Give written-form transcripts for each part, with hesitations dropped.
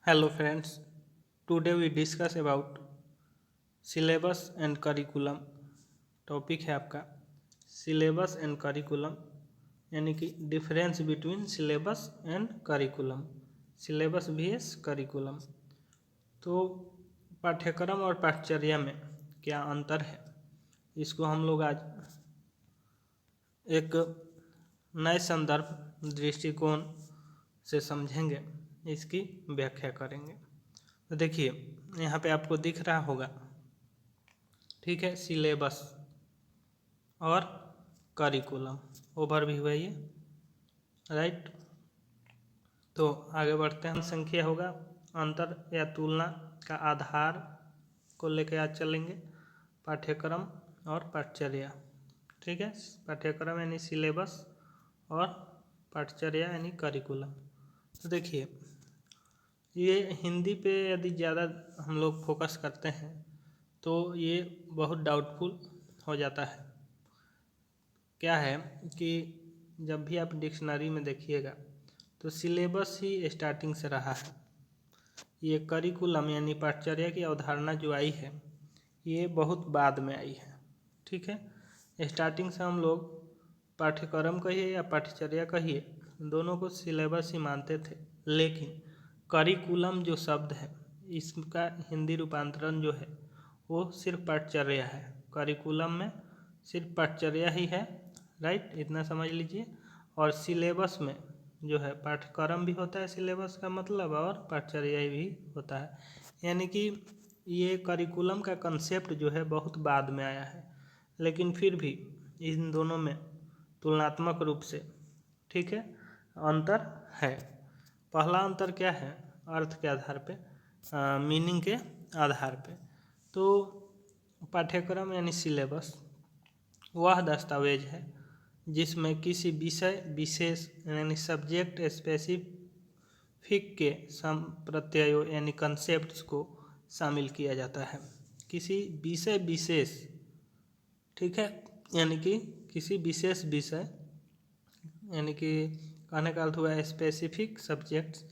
Hello friends, today we discuss about syllabus and curriculum। Topic है आपका syllabus and curriculum, यानी कि difference between syllabus and curriculum, syllabus vs curriculum. तो पाठ्यक्रम और पाठ्यचर्या में क्या अंतर है, इसको हम लोग आज एक नए संदर्भ दृष्टिकोण से समझेंगे, इसकी व्याख्या करेंगे। तो देखिए यहाँ पे आपको दिख रहा होगा, ठीक है, सिलेबस और करिकुलम ओवरव्यू है ये, राइट। तो आगे बढ़ते हैं। संख्या होगा अंतर या तुलना का आधार को लेकर आज चलेंगे, पाठ्यक्रम और पाठ्यचर्या, ठीक है। पाठ्यक्रम यानी सिलेबस और पाठ्यचर्या यानी करिकुलम। तो देखिए ये हिंदी पे यदि ज़्यादा हम लोग फोकस करते हैं तो ये बहुत डाउटफुल हो जाता है। क्या है कि जब भी आप डिक्शनरी में देखिएगा तो सिलेबस ही स्टार्टिंग से रहा है। ये करिकुलम यानी पाठ्यचर्या की अवधारणा जो आई है ये बहुत बाद में आई है, ठीक है। स्टार्टिंग से हम लोग पाठ्यक्रम कहिए या पाठ्यचर्या कहिए, दोनों को सिलेबस ही मानते थे। लेकिन करिकुलम जो शब्द है इसका हिंदी रूपांतरण जो है वो सिर्फ पाठ्यचर्या है। करिकुलम में सिर्फ पाठ्यचर्या ही है, राइट, इतना समझ लीजिए। और सिलेबस में जो है पाठ्यक्रम भी होता है सिलेबस का मतलब, और पाठ्यचर्या भी होता है। यानी कि ये करिकुलम का कंसेप्ट जो है बहुत बाद में आया है, लेकिन फिर भी इन दोनों में तुलनात्मक रूप से, ठीक है, अंतर है। पहला अंतर क्या है, अर्थ के आधार पे, मीनिंग के आधार पे। तो पाठ्यक्रम यानी सिलेबस वह दस्तावेज है जिसमें किसी विषय विशेष यानी सब्जेक्ट स्पेसिफिक के संप्रत्ययों यानी कंसेप्ट्स को शामिल किया जाता है। किसी विषय विशेष, ठीक है, यानी कि किसी विशेष विषय, यानी कि कहने का अर्थ हुआ स्पेसिफिक सब्जेक्ट्स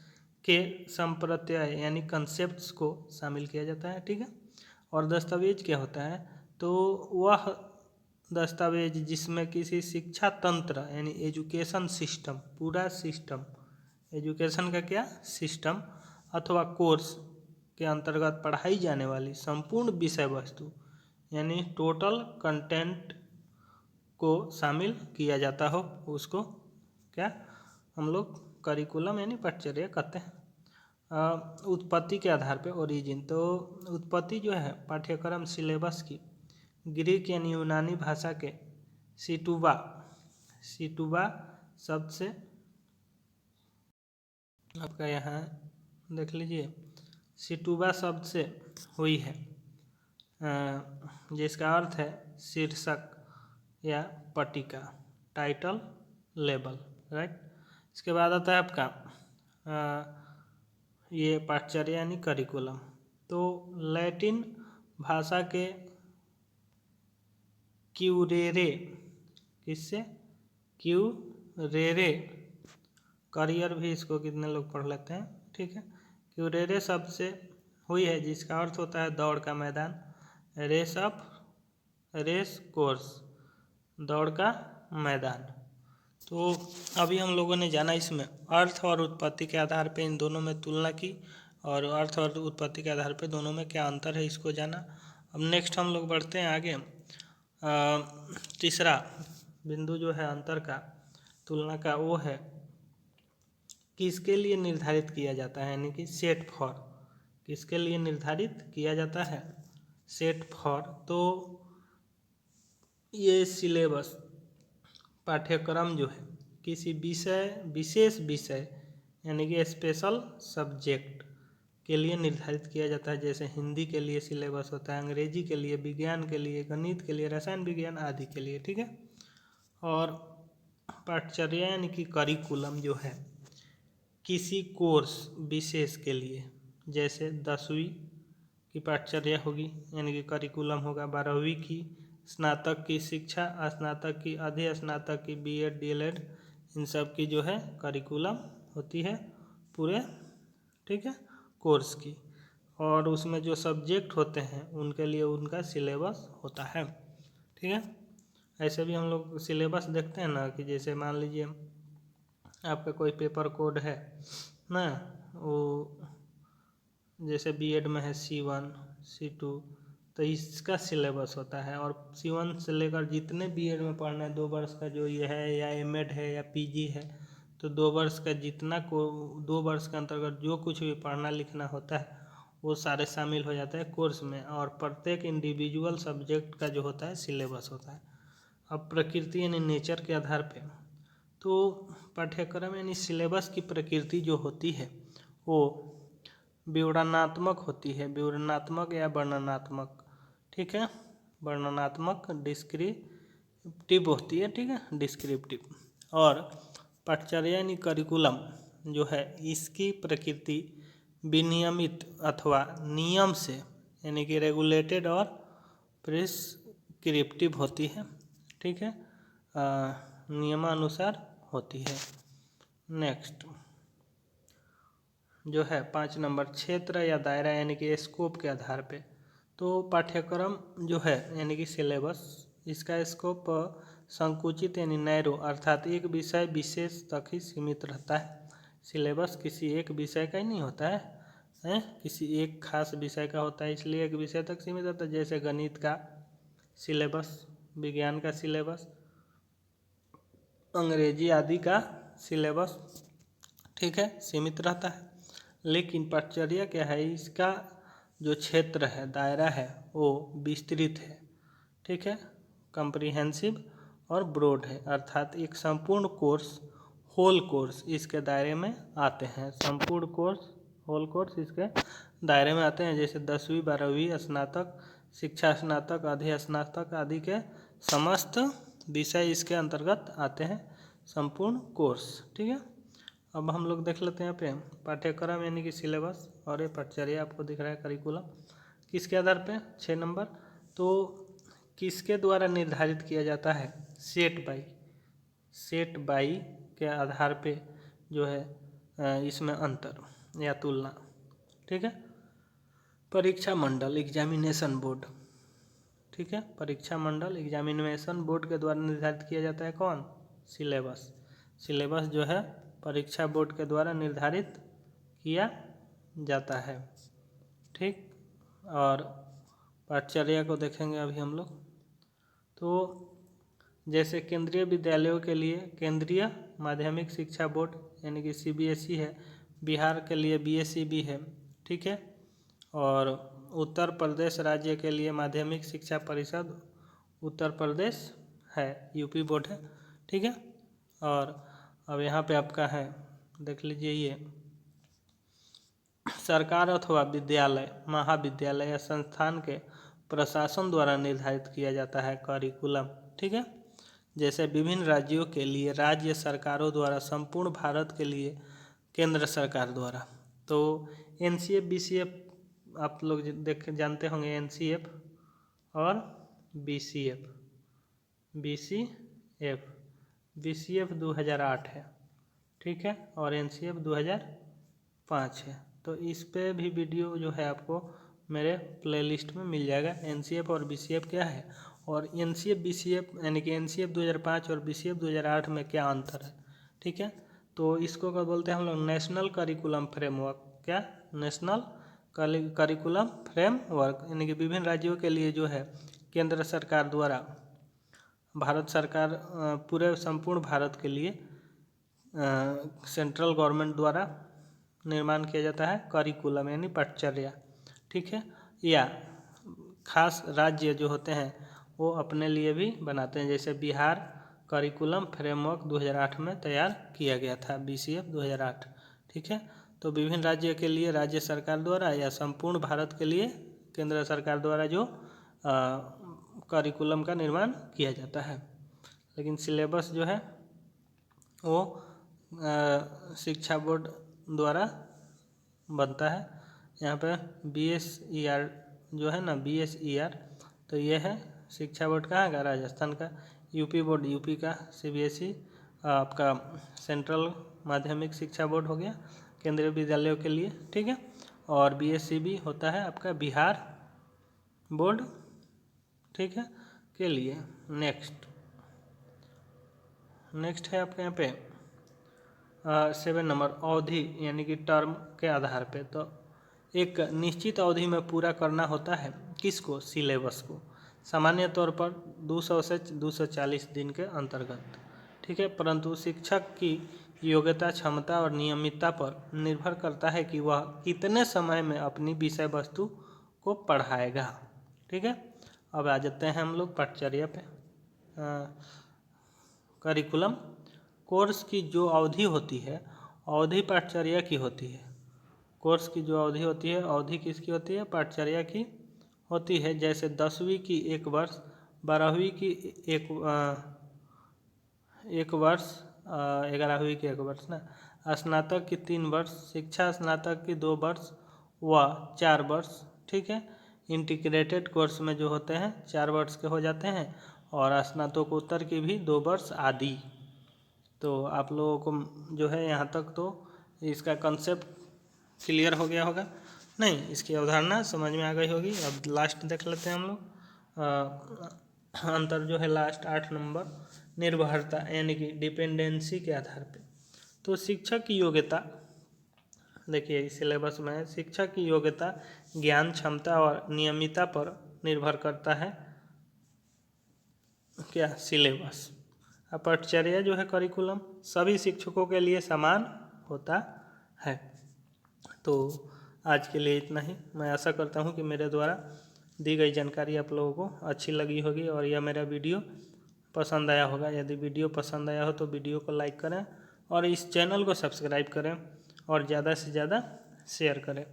के संप्रत्यय यानी कंसेप्ट्स को शामिल किया जाता है, ठीक है। और दस्तावेज क्या होता है, तो वह दस्तावेज जिसमें किसी शिक्षा तंत्र यानी एजुकेशन सिस्टम, पूरा सिस्टम, एजुकेशन का क्या सिस्टम अथवा कोर्स के अंतर्गत पढ़ाई जाने वाली संपूर्ण विषय वस्तु यानी टोटल कंटेंट को शामिल किया जाता हो, उसको क्या हम लोग करिकुलम यानी पाठ्यचर्या कहते हैं। उत्पत्ति के आधार पे ओरिजिन, तो उत्पत्ति जो है पाठ्यक्रम सिलेबस की ग्रीक यानी यूनानी भाषा के सिटुबा सिटुबा शब्द से, आपका यहाँ देख लीजिए, सिटुबा शब्द से हुई है, जिसका अर्थ है शीर्षक या पट्टिका, टाइटल, लेबल, राइट। इसके बाद आता है आपका ये पाठ्यचर्या यानी करिकुलम। तो लैटिन भाषा के क्यूरेरे, किससे, क्यूरेरे, करियर भी इसको कितने लोग पढ़ लेते हैं, ठीक है। क्यूरेरे शब्द से हुई है जिसका अर्थ होता है दौड़ का मैदान, रेस कोर्स, दौड़ का मैदान। तो अभी हम लोगों ने जाना इसमें अर्थ और उत्पत्ति के आधार पे इन दोनों में तुलना की, और अर्थ और उत्पत्ति के आधार पे दोनों में क्या अंतर है इसको जाना। अब नेक्स्ट हम लोग बढ़ते हैं आगे। तीसरा बिंदु जो है अंतर का, तुलना का, वो है किसके लिए निर्धारित किया जाता है, यानी कि सेट फॉर, किसके लिए निर्धारित किया जाता है, सेट फॉर। तो ये सिलेबस पाठ्यक्रम जो है किसी विषय विशेष विषय यानी कि स्पेशल सब्जेक्ट के लिए निर्धारित किया जाता है। जैसे हिंदी के लिए सिलेबस होता है, अंग्रेजी के लिए, विज्ञान के लिए, गणित के लिए, रसायन विज्ञान आदि के लिए, ठीक है। और पाठ्यचर्या यानी कि करिकुलम जो है किसी कोर्स विशेष के लिए, जैसे 10वीं की पाठ्यचर्या होगी यानी कि करिकुलम होगा, 12वीं की स्नातक की शिक्षा, स्नातक की, अधि स्नातक की, बीएड डीएलएड, इन सब की जो है करिकुलम होती है पूरे, ठीक है, कोर्स की, और उसमें जो सब्जेक्ट होते हैं उनके लिए उनका सिलेबस होता है। ठीक है, ऐसे भी हम लोग सिलेबस देखते हैं ना, कि जैसे मान लीजिए आपका कोई पेपर कोड है ना, वो जैसे बीएड में है C1 C2, तो इसका सिलेबस होता है। और C1 से लेकर जितने बीएड में पढ़ना है 2 वर्ष का जो ये है, या एमएड है या पीजी है, तो 2 वर्ष का जितना को 2 वर्ष के अंतर्गत जो कुछ भी पढ़ना लिखना होता है वो सारे शामिल हो जाते हैं कोर्स में, और प्रत्येक इंडिविजुअल सब्जेक्ट का जो होता है सिलेबस होता है। अब प्रकृति यानी नेचर के आधार पे तो पाठ्यक्रम यानी सिलेबस की प्रकृति जो होती है वो विवरणात्मक होती है, विवरणात्मक या वर्णनात्मक। ठीक है, वर्णनात्मक डिस्क्रिप्टिव होती है। ठीक है, डिस्क्रिप्टिव। और पाठ्यचर्या यानी करिकुलम जो है इसकी प्रकृति विनियमित अथवा नियम से यानी कि रेगुलेटेड और प्रिस्क्रिप्टिव होती है। ठीक है, नियमानुसार होती है। नेक्स्ट जो है 5 नंबर, क्षेत्र या दायरा यानी कि स्कोप के आधार पे। तो पाठ्यक्रम जो है यानी कि सिलेबस, इसका स्कोप संकुचित यानी नैरो अर्थात एक विषय विशेष तक ही सीमित रहता है। सिलेबस किसी एक विषय का ही नहीं होता है, किसी एक खास विषय का होता है, इसलिए एक विषय तक सीमित रहता है। जैसे गणित का सिलेबस, विज्ञान का सिलेबस, अंग्रेजी आदि का सिलेबस, ठीक है, सीमित रहता है। लेकिन पाठ्यचर्या क्या है, इसका जो क्षेत्र है, दायरा है, वो विस्तृत है। ठीक है, कम्प्रिहेंसिव और ब्रॉड है, अर्थात एक संपूर्ण कोर्स, होल कोर्स इसके दायरे में आते हैं। संपूर्ण कोर्स, होल कोर्स इसके दायरे में आते हैं। जैसे 10वीं 12वीं स्नातक शिक्षा, स्नातक आधे स्नातक आदि के समस्त विषय इसके अंतर्गत आते हैं, संपूर्ण कोर्स। ठीक है, अब हम लोग देख लेते हैं यहाँ पे पाठ्यक्रम यानी कि सिलेबस, और ये पाठ्यचर्या आपको दिख रहा है करिकुलम, किसके आधार पे 6 नंबर। तो किसके द्वारा निर्धारित किया जाता है, सेट बाई के आधार पे जो है इसमें अंतर या तुलना। ठीक है, परीक्षा मंडल एग्जामिनेशन बोर्ड, ठीक है, परीक्षा मंडल एग्जामिनेशन बोर्ड के द्वारा निर्धारित किया जाता है कौन, सिलेबस। सिलेबस जो है परीक्षा बोर्ड के द्वारा निर्धारित किया जाता है। ठीक, और पाठ्यचर्या को देखेंगे अभी हम लोग। तो जैसे केंद्रीय विद्यालयों के लिए केंद्रीय माध्यमिक शिक्षा बोर्ड यानी कि CBSE है, बिहार के लिए BSEB है। ठीक है, और उत्तर प्रदेश राज्य के लिए माध्यमिक शिक्षा परिषद उत्तर प्रदेश है, UP बोर्ड है। ठीक है, और अब यहाँ पे आपका है, देख लीजिए, ये सरकार अथवा विद्यालय, महाविद्यालय या संस्थान के प्रशासन द्वारा निर्धारित किया जाता है करिकुलम। ठीक है, जैसे विभिन्न राज्यों के लिए राज्य सरकारों द्वारा, संपूर्ण भारत के लिए केंद्र सरकार द्वारा। तो NCF BCF आप लोग जानते होंगे, NCF और BCF 2008 है। ठीक है, और NCF 2005 है। तो इस पे भी वीडियो जो है आपको मेरे प्लेलिस्ट में मिल जाएगा। NCF और BCF क्या है, और NCF BCF यानी कि NCF 2005 और BCF 2008 में क्या अंतर है। ठीक है, तो इसको क्या बोलते हैं हम लोग, नेशनल करिकुलम फ्रेमवर्क। क्या, नेशनल करिकुलम फ्रेमवर्क, यानी कि विभिन्न राज्यों के लिए जो है केंद्र सरकार द्वारा, भारत सरकार पूरे संपूर्ण भारत के लिए सेंट्रल गवर्नमेंट द्वारा निर्माण किया जाता है करिकुलम यानी पाठ्यचर्या। ठीक है, या खास राज्य जो होते हैं वो अपने लिए भी बनाते हैं। जैसे बिहार करिकुलम फ्रेमवर्क 2008 में तैयार किया गया था, BCF 2008। ठीक है, तो विभिन्न राज्य के लिए राज्य सरकार द्वारा या संपूर्ण भारत के लिए केंद्र सरकार द्वारा जो करिकुलम का निर्माण किया जाता है। लेकिन सिलेबस जो है वो शिक्षा बोर्ड द्वारा बनता है। यहाँ पे BSER जो है ना, BSER, तो ये है शिक्षा बोर्ड कहाँ का, राजस्थान का। UP बोर्ड UP का, CBSE आपका सेंट्रल माध्यमिक शिक्षा बोर्ड हो गया केंद्रीय विद्यालयों के लिए। ठीक है, और BSCB होता है आपका बिहार बोर्ड, ठीक है, के लिए। नेक्स्ट है आपके यहाँ पे 7 नंबर अवधि यानी कि टर्म के आधार पे। तो एक निश्चित अवधि में पूरा करना होता है किसको, सिलेबस को, सामान्य तौर पर 200 से 240 दिन के अंतर्गत, ठीक है। परंतु शिक्षक की योग्यता, क्षमता और नियमितता पर निर्भर करता है कि वह कितने समय में अपनी विषय वस्तु को पढ़ाएगा, ठीक है। अब आ जाते हैं हम लोग पाठचर्या पे। करिकुलम, कोर्स की जो अवधि होती है, अवधि पाठचर्या की होती है। कोर्स की जो अवधि होती है, अवधि किसकी होती है, पाठचर्या की होती है। जैसे 10वीं की 1 वर्ष, 12वीं की 1 वर्ष, 11वीं की 1 वर्ष ना, स्नातक की 3 वर्ष, शिक्षा स्नातक की 2 वर्ष व 4 वर्ष, ठीक है। इंटीग्रेटेड कोर्स में जो होते हैं 4 वर्ष के हो जाते हैं, और स्नातकोत्तर की भी 2 वर्ष आदि। तो आप लोगों को जो है यहाँ तक तो इसका कंसेप्ट क्लियर हो गया होगा, नहीं, इसकी अवधारणा समझ में आ गई होगी। अब लास्ट देख लेते हैं हम लोग। अंतर जो है लास्ट 8 नंबर, निर्भरता यानी कि डिपेंडेंसी के आधार पे। तो शिक्षक की योग्यता, देखिए सिलेबस में शिक्षक की योग्यता, ज्ञान, क्षमता और नियमितता पर निर्भर करता है क्या, सिलेबस। पाठचर्या जो है करिकुलम सभी शिक्षकों के लिए समान होता है। तो आज के लिए इतना ही। मैं आशा करता हूँ कि मेरे द्वारा दी गई जानकारी आप लोगों को अच्छी लगी होगी और यह मेरा वीडियो पसंद आया होगा। यदि वीडियो पसंद आया हो तो वीडियो को लाइक करें और इस चैनल को सब्सक्राइब करें और ज़्यादा से ज़्यादा शेयर करें।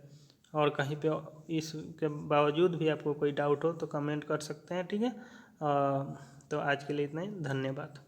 और कहीं पे इसके बावजूद भी आपको कोई डाउट हो तो कमेंट कर सकते हैं, ठीक है। तो आज के लिए इतना ही, धन्यवाद।